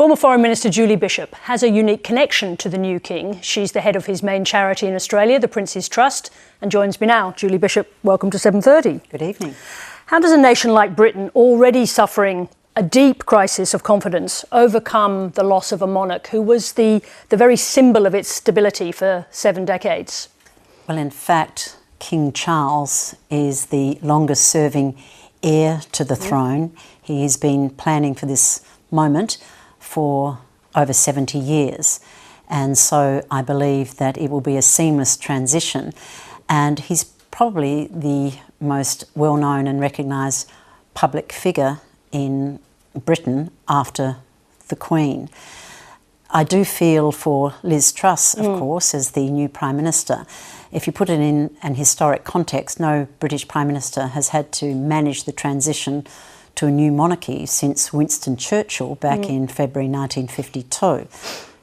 Former Foreign Minister Julie Bishop has a unique connection to the new king. She's the head of his main charity in Australia, the Prince's Trust, and joins me now. Julie Bishop, welcome to 7:30. Good evening. How does a nation like Britain, already suffering a deep crisis of confidence, overcome the loss of a monarch who was the very symbol of its stability for 7 decades? Well, in fact, King Charles is the longest serving heir to the throne. He has been planning for this moment for over 70 years. And so I believe that it will be a seamless transition. And he's probably the most well-known and recognised public figure in Britain after the Queen. I do feel for Liz Truss, of course, as the new Prime Minister. If you put it in an historic context, no British Prime Minister has had to manage the transition to a new monarchy since Winston Churchill back in February 1952.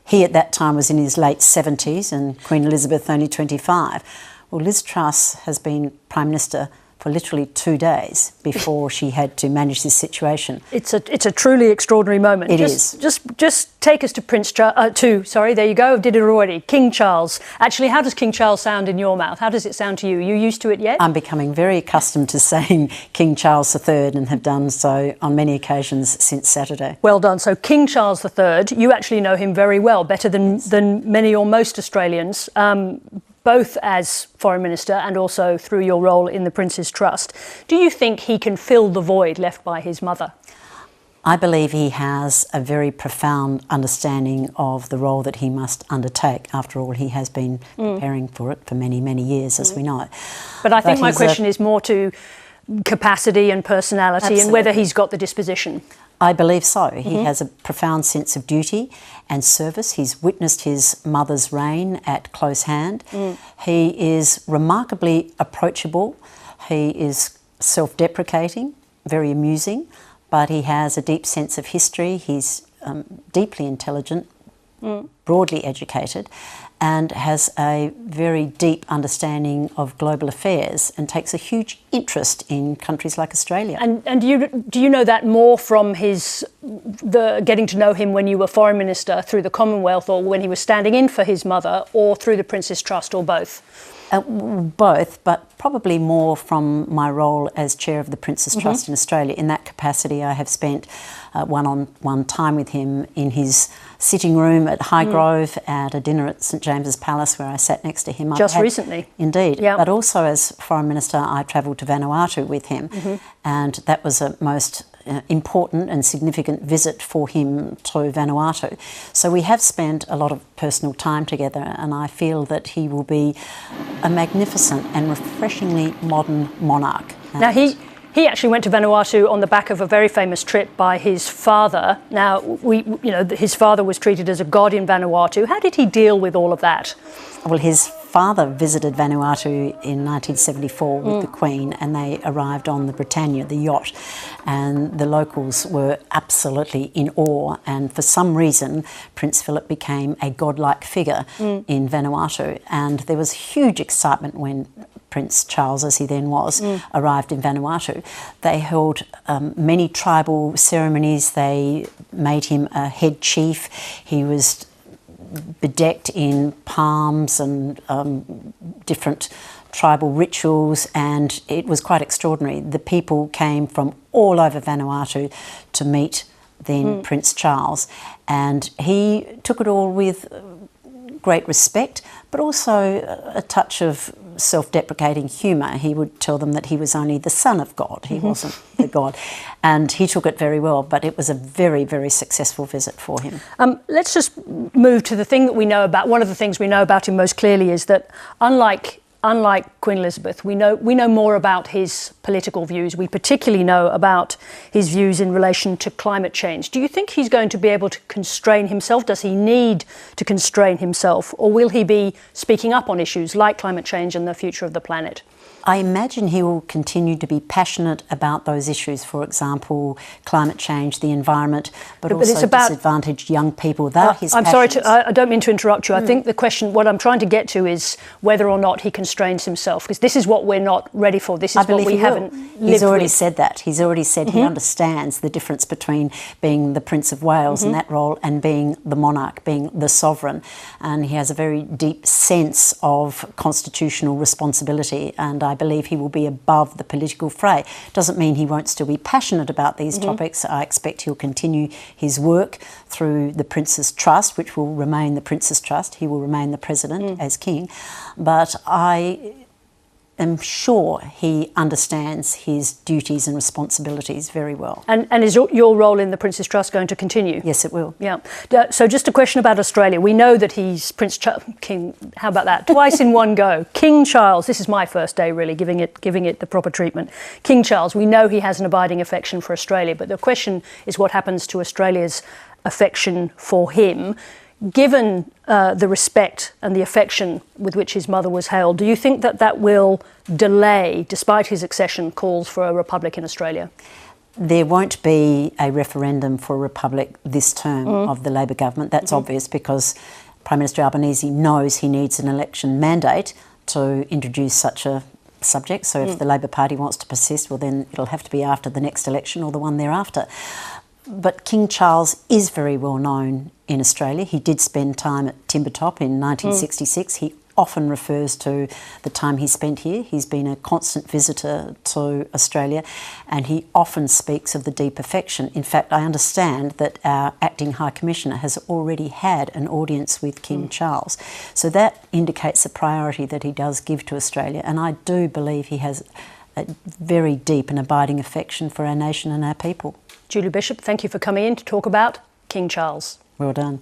He at that time was in his late 70s and Queen Elizabeth only 25. Well, Liz Truss has been Prime Minister for literally 2 days before she had to manage this situation. It's a truly extraordinary moment. It is. Just take us to there you go, did it already. King Charles. Actually, how does King Charles sound in your mouth? How does it sound to you? Are you used to it yet? I'm becoming very accustomed to saying King Charles III and have done so on many occasions since Saturday. Well done. So King Charles III, you actually know him very well, better than many or most Australians. Both as Foreign Minister and also through your role in the Prince's Trust. Do you think he can fill the void left by his mother? I believe he has a very profound understanding of the role that he must undertake. After all, he has been preparing for it for many, many years, as we know. But I think my question is more to capacity and personality. Absolutely. And whether he's got the disposition. I believe so. He has a profound sense of duty and service. He's witnessed his mother's reign at close hand. He is remarkably approachable. He is self-deprecating, very amusing, but he has a deep sense of history. He's deeply intelligent, broadly educated, and has a very deep understanding of global affairs and takes a huge interest in countries like Australia. And do you know that more from the getting to know him when you were Foreign Minister through the Commonwealth, or when he was standing in for his mother, or through the Prince's Trust, or both? Both, but probably more from my role as Chair of the Prince's Trust in Australia. In that capacity, I have spent one-on-one time with him in his sitting room at Highgrove, at a dinner at St James's Palace where I sat next to him. Just recently. Indeed. Yep. But also as Foreign Minister, I travelled to Vanuatu with him, and that was a most important and significant visit for him to Vanuatu. So we have spent a lot of personal time together, and I feel that he will be a magnificent and refreshingly modern monarch. Now, he actually went to Vanuatu on the back of a very famous trip by his father. Now, his father was treated as a god in Vanuatu. How did he deal with all of that? Well, his father visited Vanuatu in 1974 with the Queen, and they arrived on the Britannia, the yacht, and the locals were absolutely in awe, and for some reason Prince Philip became a godlike figure in Vanuatu, and there was huge excitement when Prince Charles, as he then was, arrived in Vanuatu. They held many tribal ceremonies. They made him a head chief. He was bedecked in palms and different tribal rituals, and it was quite extraordinary. The people came from all over Vanuatu to meet then Prince Charles, and he took it all with great respect, but also a touch of self-deprecating humour. He would tell them that he was only the son of God. He wasn't the God. And he took it very well, but it was a very, very successful visit for him. Let's just move to the thing that we know about. One of the things we know about him most clearly is that unlike Queen Elizabeth, we know more about his political views. We particularly know about his views in relation to climate change. Do you think he's going to be able to constrain himself? Does he need to constrain himself? Or will he be speaking up on issues like climate change and the future of the planet? I imagine he will continue to be passionate about those issues, for example, climate change, the environment, but also it's about disadvantaged young people. They're his I'm passions. sorry, I don't mean to interrupt you. I think the question, what I'm trying to get to is whether or not he constrains himself. himself? Because this is what we're not ready for. This is what we haven't lived with. He's already said that. He's already said he understands the difference between being the Prince of Wales in that role and being the monarch, being the sovereign. And he has a very deep sense of constitutional responsibility, and I believe he will be above the political fray. Doesn't mean he won't still be passionate about these topics. I expect he'll continue his work through the Prince's Trust, which will remain the Prince's Trust. He will remain the President as King. But I am sure he understands his duties and responsibilities very well. And is your role in the Prince's Trust going to continue? Yes, it will. Yeah. So just a question about Australia. We know that he's King, how about that? Twice in one go. King Charles, this is my first day really giving it the proper treatment. King Charles, we know he has an abiding affection for Australia, but the question is what happens to Australia's affection for him. Given the respect and the affection with which his mother was held, do you think that will delay, despite his accession, calls for a republic in Australia? There won't be a referendum for a republic this term of the Labor government. That's obvious because Prime Minister Albanese knows he needs an election mandate to introduce such a subject. So if the Labor Party wants to persist, well then it'll have to be after the next election or the one thereafter. But King Charles is very well known in Australia. He did spend time at Timbertop in 1966. He often refers to the time he spent here. He's been a constant visitor to Australia and he often speaks of the deep affection. In fact, I understand that our Acting High Commissioner has already had an audience with King Charles. So that indicates the priority that he does give to Australia, and I do believe he has a very deep and abiding affection for our nation and our people. Julie Bishop, thank you for coming in to talk about King Charles. Well done.